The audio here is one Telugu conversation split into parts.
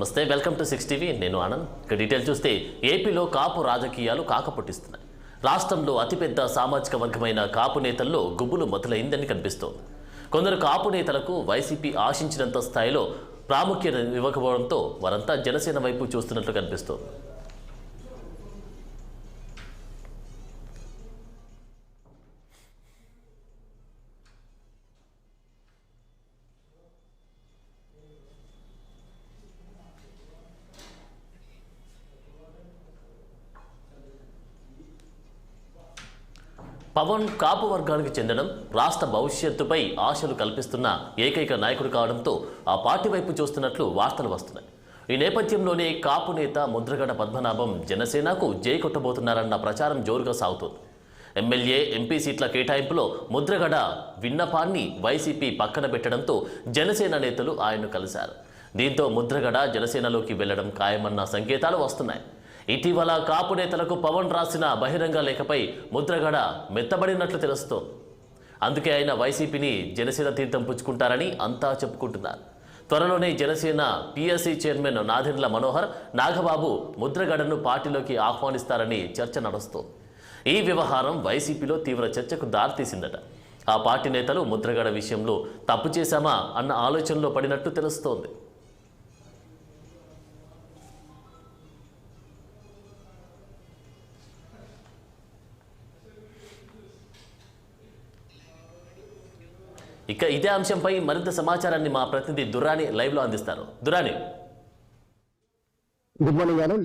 నమస్తే, వెల్కమ్ టు 6 టీవీ. నేను ఆనంద్. ఇక డీటెయిల్ చూస్తే ఏపీలో కాపు రాజకీయాలు కాకపుట్టిస్తున్నాయి. రాష్ట్రంలో అతిపెద్ద సామాజిక వర్గమైన కాపు నేతల్లో గుబులు మొదలైందని కనిపిస్తోంది. కొందరు కాపు నేతలకు వైసీపీ ఆశించినంత స్థాయిలో ప్రాముఖ్యత ఇవ్వకపోవడంతో వారంతా జనసేన వైపు చూస్తున్నట్లు కనిపిస్తోంది. పవన్ కాపు వర్గానికి చెందడం, రాష్ట్ర భవిష్యత్తుపై ఆశలు కల్పిస్తున్న ఏకైక నాయకుడు కావడంతో ఆ పార్టీ వైపు చూస్తున్నట్లు వార్తలు వస్తున్నాయి. ఈ నేపథ్యంలోనే కాపు నేత ముద్రగడ పద్మనాభం జనసేనకు జై కొట్టబోతున్నారన్న ప్రచారం జోరుగా సాగుతోంది. ఎమ్మెల్యే, ఎంపీ సీట్ల కేటాయింపులో ముద్రగడ విన్నపాన్ని వైసీపీ పక్కన పెట్టడంతో జనసేన నేతలు ఆయన్ను కలిశారు. దీంతో ముద్రగడ జనసేనలోకి వెళ్లడం ఖాయమన్న సంకేతాలు వస్తున్నాయి. ఇటీవల కాపు నేతలకు పవన్ రాసిన బహిరంగ లేఖపై ముద్రగడ మెత్తబడినట్లు తెలుస్తోంది. అందుకే ఆయన వైసీపీని జనసేన తీర్థం పుచ్చుకుంటారని అంతా చెప్పుకుంటున్నారు. త్వరలోనే జనసేన పిఎస్సి చైర్మన్ నాదెండ్ల మనోహర్ నాగబాబు ముద్రగడను పార్టీలోకి ఆహ్వానిస్తారని చర్చ నడుస్తోంది. ఈ వ్యవహారం వైసీపీలో తీవ్ర చర్చకు దారితీసిందట. ఆ పార్టీ నేతలు ముద్రగడ విషయంలో తప్పు చేశామా అన్న ఆలోచనలో పడినట్టు తెలుస్తోంది. ఇక ఇదే అంశంపై మరింత సమాచారాన్ని మా ప్రతినిధి దురాని లైవ్ లో అందిస్తారు. దురాని, గుడ్ మార్నింగ్ గారు.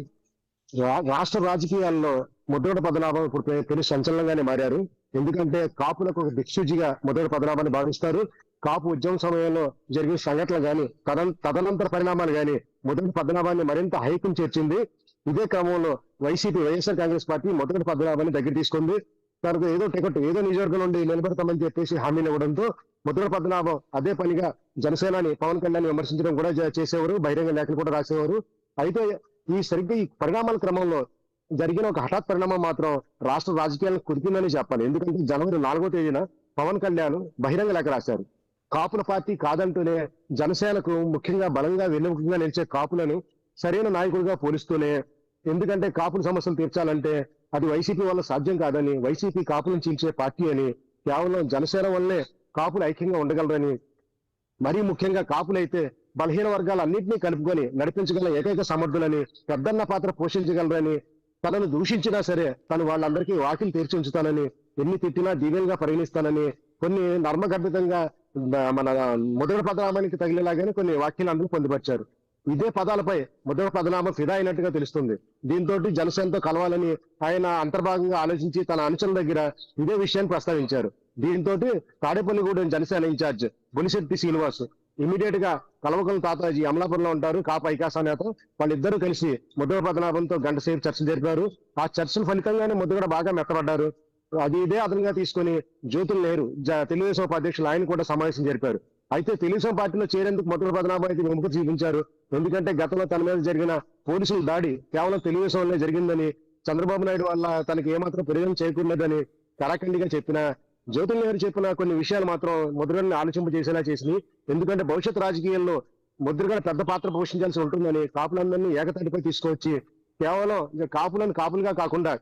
రాష్ట్ర రాజకీయాల్లో ముద్రగడ పద్మనాభం ఇప్పుడు పెను సంచలనంగానే మారారు. ఎందుకంటే కాపులకు ఒక దిక్సూచిగా ముద్రగడ పద్మనాభాన్ని భావిస్తారు. కాపు ఉద్యమం సమయంలో జరిగిన సంఘటనలు గాని తదనంతర పరిణామాలు గాని ముద్రగడ పద్మనాభాన్ని మరింత హైకుని చేర్చింది. ఇదే క్రమంలో వైఎస్ఆర్ కాంగ్రెస్ పార్టీ ముద్రగడ పద్మనాభాన్ని దగ్గర తీసుకుంది. తనకు ఏదో టికెట్ ఏదో నియోజకవర్గం నుండి నిలబెడతామని చెప్పేసి హామీలు ఇవ్వడంతో ముద్రగడ పద్మనాభం అదే పనిగా జనసేనాని పవన్ కళ్యాణ్ విమర్శించడం కూడా చేసేవారు, బహిరంగ లేఖలు కూడా రాసేవారు. అయితే ఈ పరిణామాల క్రమంలో జరిగిన ఒక హఠాత్ పరిణామం మాత్రం రాష్ట్ర రాజకీయాలను కుదిపిందని చెప్పాలి. ఎందుకంటే జనవరి 4వ తేదీన పవన్ కళ్యాణ్ బహిరంగ లేఖ రాశారు. కాపుల పార్టీ కాదంటూనే జనసేనకు ముఖ్యంగా బలంగా వెన్నెముకగా నిలిచే కాపులను సరైన నాయకుడిగా పోలిస్తూనే, ఎందుకంటే కాపుల సమస్యలు తీర్చాలంటే అది వైసీపీ వల్ల సాధ్యం కాదని, వైసీపీ కాపులను చీల్చే పార్టీ అని, కేవలం జనసేన వల్లే కాపులు ఐక్యంగా ఉండగలరని, మరీ ముఖ్యంగా కాపులైతే బలహీన వర్గాలన్నింటినీ కలుపుకొని నడిపించగల ఏకైక సమర్థులని, పెద్దన్న పాత్ర పోషించగలరని, తనను దూషించినా సరే తను వాళ్ళందరికీ వాకిలు తీర్చి ఉంచుతానని, ఎన్ని తిట్టినా దీవెనగా పరిగణిస్తానని, కొన్ని నర్మగర్భితంగా మన ముద్రగడ పద్మనాభానికి తగిలేలాగానే కొన్ని వాక్యాలు అందరూ పొందుపరిచారు. ఇదే పదాలపై ముద్రగడ పద్మనాభం ఫిదా అయినట్టుగా తెలుస్తుంది. దీంతో జనసేనతో కలవాలని ఆయన అంతర్భాగంగా ఆలోచించి తన అనుచరుల దగ్గర ఇదే విషయాన్ని ప్రస్తావించారు. దీంతో తాడేపల్లిగూడెం జనసేన ఇన్ఛార్జ్ బొలిశెట్టి శ్రీనివాస్ ఇమీడియట్ గా కలవకల తాతాజీ అమలాపురంలో ఉంటారు, కాపు ఐకాసా నేత. వాళ్ళిద్దరూ కలిసి ముద్రగడ పద్మనాభంతో గంట సేపు చర్చలు జరిపారు. ఆ చర్చల ఫలితంగానే ముద్రగడ బాగా మెత్తపడ్డారు. ఇదే అదనంగా తీసుకుని జ్యోతుల్ నెహ్రూ తెలుగుదేశం అధ్యక్షులు ఆయన కూడా సమావేశం జరిపారు. అయితే తెలుగుదేశం పార్టీలో చేరేందుకు ముద్రగడ పద్మనాభం అయితే విముఖత చూపించారు. ఎందుకంటే గతంలో తన మీద జరిగిన పోలీసుల దాడి కేవలం తెలుగుదేశం వల్లే జరిగిందని, చంద్రబాబు నాయుడు వల్ల తనకి ఏమాత్రం ప్రయోజనం చేకూరలేదని కరాఖండిగా చెప్పిన జ్యోతుల్ నెహ్రూ చెప్పిన కొన్ని విషయాలు మాత్రం ముద్రగడని ఆలోచింపజేసేలా చేసింది. ఎందుకంటే భవిష్యత్ రాజకీయాల్లో ముద్రగడ పెద్ద పాత్ర పోషించాల్సి ఉంటుందని కాపులందరినీ ఏకతాటిపై తీసుకొచ్చి కేవలం కాపులను కాపులుగా కాకుండా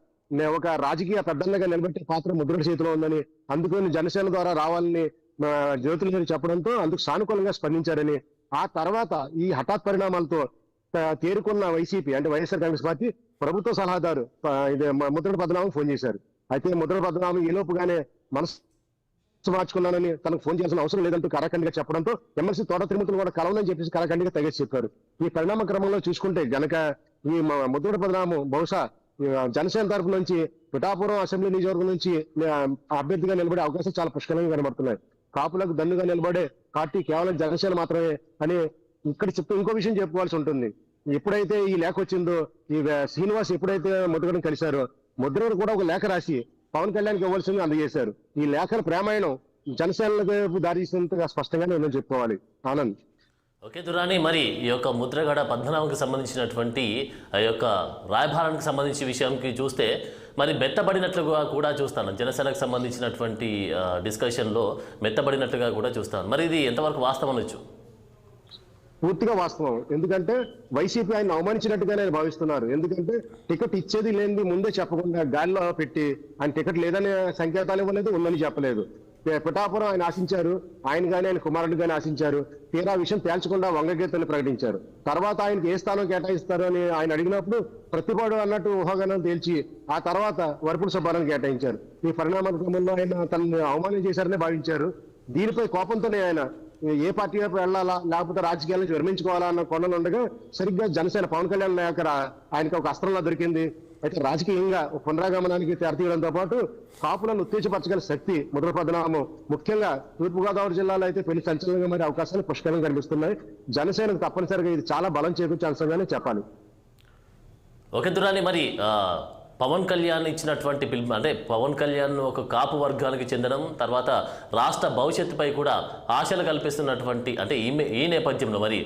ఒక రాజకీయ పెద్దన్నగా నిలబెట్టే పాత్ర ముద్రగడ చేతిలో ఉందని, అందుకని జనసేన ద్వారా రావాలని జ్యోతుల్ నెహ్రూ చెప్పడంతో అందుకు సానుకూలంగా స్పందించారని, ఆ తర్వాత ఈ హఠాత్ పరిణామాలతో తేరుకున్న వైసీపీ అంటే వైఎస్ఆర్ కాంగ్రెస్ పార్టీ ప్రభుత్వ సలహాదారు ముద్రగడ పద్మనాభం ఫోన్ చేశారు. అయితే ముద్రగడ పద్మనాభం ఈలోపుగానే మనసు మార్చుకున్నానని, తనకు ఫోన్ చేయాల్సిన అవసరం లేదంటూ కరాఖండిగా చెప్పడంతో ఎమ్మెల్సీ తోట తిరుమతులు కూడా కలవనని చెప్పేసి కరాఖండిగా తెగేసి చెప్పారు. ఈ పరిణామ క్రమంలో చూసుకుంటే గనక ఈ ముద్రగడ పద్మనాభం బహుశా జనసేన తరఫు నుంచి పిఠాపురం అసెంబ్లీ నియోజకవర్గం నుంచి అభ్యర్థిగా నిలబడే అవకాశం చాలా పుష్కలంగా కనబడుతున్నాయి. కాపులకు దన్నుగా నిలబడే పార్టీ కేవలం జనసేన మాత్రమే అని ఇక్కడ ఇంకో విషయం చెప్పుకోవాల్సి ఉంటుంది. ఎప్పుడైతే ఈ లేఖ వచ్చిందో, ఈ శ్రీనివాస్ ఎప్పుడైతే ముద్రగడను కలిశారో, ముద్రగడ కూడా ఒక లేఖ రాసి పవన్ కళ్యాణ్కి ఇవ్వాల్సింది అందజేశారు. ఈ లేఖల ప్రేమాయణం జనసేనలకు దారి తీసినంతగా స్పష్టంగానే ఉందని చెప్పుకోవాలి. ఆనంద్. ఓకే దురాని, మరి ఈ యొక్క ముద్రగడ పద్మనాభంకి సంబంధించినటువంటి ఆ యొక్క రాయభారానికి సంబంధించిన విషయానికి చూస్తే మరి మెత్తబడినట్లుగా కూడా చూస్తాను. జనసేనకు సంబంధించినటువంటి డిస్కషన్లో మెత్తబడినట్లుగా కూడా చూస్తాను. మరి ఇది ఎంతవరకు వాస్తవం అనొచ్చు? పూర్తిగా వాస్తవం. ఎందుకంటే వైసీపీ ఆయన అవమానించినట్టుగానే ఆయన భావిస్తున్నారు. ఎందుకంటే టికెట్ ఇచ్చేది లేనిది ముందే చెప్పకుండా గాలిలో పెట్టి ఆయన టికెట్ లేదనే సంకేతాలు ఇవ్వలేదు, ఉందని చెప్పలేదు. పిఠాపురం ఆయన ఆశించారు, ఆయన కానీ ఆయన కుమారుడు కానీ ఆశించారు. తీరా విషయం తేల్చకుండా వంగగీతని ప్రకటించారు. తర్వాత ఆయనకి ఏ స్థానం కేటాయిస్తారు అని ఆయన అడిగినప్పుడు ప్రతిపాడు అన్నట్టు ఊహాగానాలు తేల్చి ఆ తర్వాత వరపుడు సుబ్బారావుని కేటాయించారు. ఈ పరిణామాల క్రమంలో ఆయన తనని అవమానం చేశారని భావించారు. దీనిపై కోపంతోనే ఆయన ఏ పార్టీ వైపు వెళ్లాలా లేకపోతే రాజకీయాల నుంచి విరమించుకోవాలా అన్న కొండలు ఉండగా సరిగ్గా జనసేన పవన్ కళ్యాణ్ నాయకుడు ఆయనకి ఒక అస్త్రంలా దొరికింది. అయితే రాజకీయంగా పునరాగమనానికి తెరతీయడంతో పాటు కాపులను ఉత్తేజపరచగల శక్తి ముద్ర పద్మనాభం ముఖ్యంగా తూర్పుగోదావరి జిల్లాలో అయితే పెళ్లి సంచలనంగా మరి అవకాశాలు పుష్కలంగా కనిపిస్తున్నాయి. జనసేనకు తప్పనిసరిగా ఇది చాలా బలం చేకూర్చే అంశంగానే చెప్పాలి. ఓకే దురాని, మరి పవన్ కళ్యాణ్ ఇచ్చినటువంటి పిలుపు అంటే పవన్ కళ్యాణ్ ఒక కాపు వర్గానికి చెందడం, తర్వాత రాష్ట్ర భవిష్యత్తుపై కూడా ఆశలు కల్పిస్తున్నటువంటి అంటే ఈ నేపథ్యంలో మరి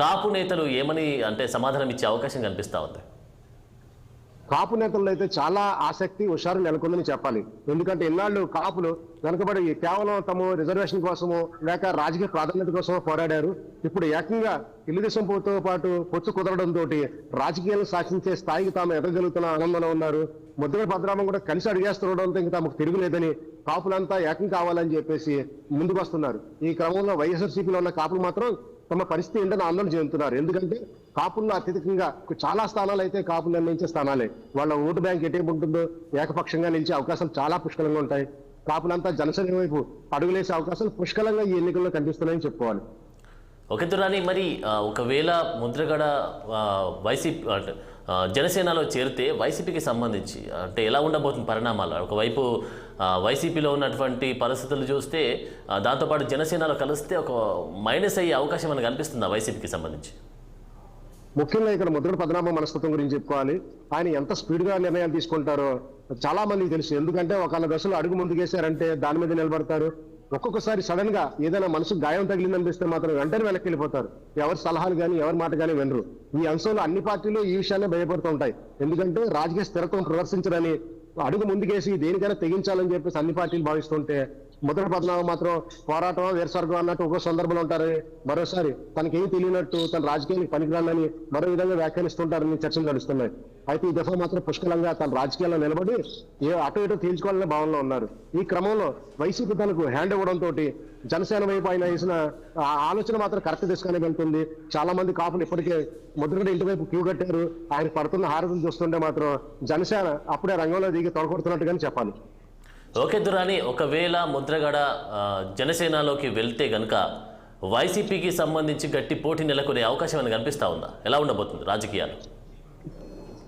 కాపు నేతలు ఏమని అంటే సమాధానం ఇచ్చే అవకాశం కనిపిస్తూ ఉంది? కాపు నేతల్లో అయితే చాలా ఆసక్తి హుషారు నెలకొందని చెప్పాలి. ఎందుకంటే ఇన్నాళ్ళు కాపులు వెనకబడి కేవలం తమ రిజర్వేషన్ కోసమో లేక రాజకీయ ప్రాధాన్యత కోసమో పోరాడారు. ఇప్పుడు ఏకంగా తెలుగుదేశం తో పాటు పొత్తు కుదరడంతో రాజకీయాలను శాసించే స్థాయికి తాము ఎదగలుగుతున్న ఆనందంలో ఉన్నారు. ముద్రగడ పద్మనాభం కూడా కలిసి అడిగేస్తుండడంతో ఇంకా తమకు తిరుగులేదని కాపులంతా ఏకం కావాలని చెప్పేసి ముందుకు వస్తున్నారు. ఈ క్రమంలో వైఎస్ఆర్సీపీలో ఉన్న కాపులు మాత్రం తమ పరిస్థితి ఏంటని ఆందోళన చెందుతున్నారు. ఎందుకంటే కాపుల్లో అత్యధికంగా చాలా స్థానాలు అయితే కాపులు నిర్ణయించే స్థానాలే. వాళ్ళ ఓటు బ్యాంక్ ఎటు ఉంటుందో ఏకపక్షంగా నిలిచే అవకాశాలు చాలా పుష్కలంగా ఉంటాయి. కాపులంతా జనసేన వైపు అడుగులేసే అవకాశాలు పుష్కలంగా ఈ ఎన్నికల్లో కనిపిస్తున్నాయని చెప్పుకోవాలి. ఓకే దురాని, మరి ఒకవేళ ముద్రగడ వైసీపీ అంటే జనసేనలో చేరితే వైసీపీకి సంబంధించి అంటే ఎలా ఉండబోతుంది పరిణామాలు? ఒకవైపు వైసీపీలో ఉన్నటువంటి పరిస్థితులు చూస్తే దాంతోపాటు జనసేనలో కలిస్తే ఒక మైనస్ అయ్యే అవకాశం మనకు కనిపిస్తుందా వైసీపీకి సంబంధించి? ముఖ్యంగా ఇక్కడ ముద్రగడ పద్మనాభం మనస్తత్వం గురించి చెప్పుకోవాలి. ఆయన ఎంత స్పీడ్ గా నిర్ణయాలు తీసుకుంటారో చాలా మందికి తెలుసు. ఎందుకంటే ఒకళ్ళ దశలో అడుగు ముందుకేశారంటే దాని మీద నిలబడతారు. ఒక్కొక్కసారి సడన్ గా ఏదైనా మనసు గాయం తగిలిందనిపిస్తే మాత్రం వెంటనే వెనక్కి వెళ్ళిపోతారు. ఎవరి సలహాలు కానీ ఎవరి మాట కానీ వినరు. ఈ అంశంలో అన్ని పార్టీలు ఈ విషయాన్ని భయపడుతూ ఉంటాయి. ఎందుకంటే రాజకీయ స్థిరత్వం ప్రదర్శించడని అడుగు ముందుకేసి దేనికైనా తెగించాలని చెప్పేసి అన్ని పార్టీలు భావిస్తుంటే ముద్రగడ పద్మనాభం మాత్రం పోరాటం వీరస్వర్గం అన్నట్టు ఒక్కో సందర్భంలో ఉంటారు. మరోసారి తనకేం తెలియనట్టు తన రాజకీయానికి పనికిరాలని మరో విధంగా వ్యాఖ్యానిస్తుంటారని చర్చలు నడుస్తున్నాయి. అయితే ఈ దఫా మాత్రం పుష్కలంగా తన రాజకీయాల్లో నిలబడి అటు ఇటు తేల్చుకోవాలనే భావనలో ఉన్నారు. ఈ క్రమంలో వైసీపీ తనకు హ్యాండ్ ఇవ్వడంతో జనసేన వైపు ఆయన వేసిన ఆలోచన మాత్రం కరెక్ట్ దిశగానే వెళ్తుంది. చాలా మంది కాపులు ఇప్పటికే ముద్రగడ ఇంటి వైపు క్యూ కట్టారు. ఆయన పడుతున్న హారతులు చూస్తుంటే మాత్రం జనసేన అప్పుడే రంగంలో దిగి తొడగొడుతున్నట్టుగానే చెప్పాలి. ఓకే దురాని, ఒకవేళ ముద్రగడ జనసేనలోకి వెళ్తే గనుక వైసీపీకి సంబంధించి గట్టి పోటీ నెలకొనే అవకాశం అని కనిపిస్తా ఉందా? ఎలా ఉండబోతుంది రాజకీయాలు?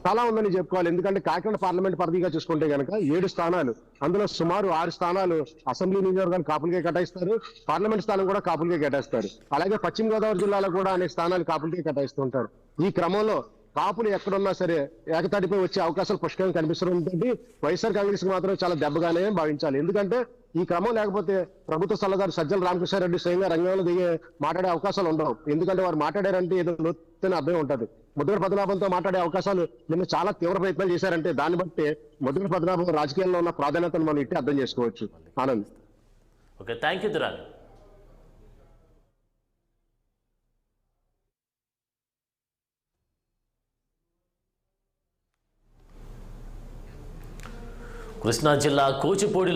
చాలా ఉందని చెప్పుకోవాలి. ఎందుకంటే కాకినాడ పార్లమెంట్ పరిధిగా చూసుకుంటే కనుక 7 స్థానాలు, అందులో సుమారు 6 స్థానాలు అసెంబ్లీ నియోజకవర్గాలు కాపులకే కేటాయిస్తారు. పార్లమెంట్ స్థానం కూడా కాపులకే కేటాయిస్తారు. అలాగే పశ్చిమ గోదావరి జిల్లాలో కూడా అనేక స్థానాలు కాపులకే కేటాయిస్తుంటారు. ఈ క్రమంలో కాపులు ఎక్కడున్నా సరే ఏకతాటిపై వచ్చే అవకాశాలు పుష్కలంగా కనిపిస్తుంటే వైఎస్ఆర్ కాంగ్రెస్ కి మాత్రం చాలా దెబ్బగానే భావించాలి. ఎందుకంటే ఈ క్రమం లేకపోతే ప్రభుత్వ సలహాదారు సజ్జల రామకృష్ణారెడ్డి స్వయంగా రంగంలో దిగే మాట్లాడే అవకాశాలు ఉండవు. ఎందుకంటే వారు మాట్లాడారంటే ఏదో లోతైన అర్థం ఉంటుంది. ముద్రగడ పద్మనాభంతో మాట్లాడే అవకాశాలు నిన్న చాలా తీవ్ర ప్రయత్నాలు చేశారంటే దాన్ని బట్టి ముద్రగడ పద్మనాభం రాజకీయాల్లో ఉన్న ప్రాధాన్యతను మనం ఇట్టి అర్థం చేసుకోవచ్చు. Anand. Okay, thank you Durani. Krishna జిల్లా కూచిపూడిలో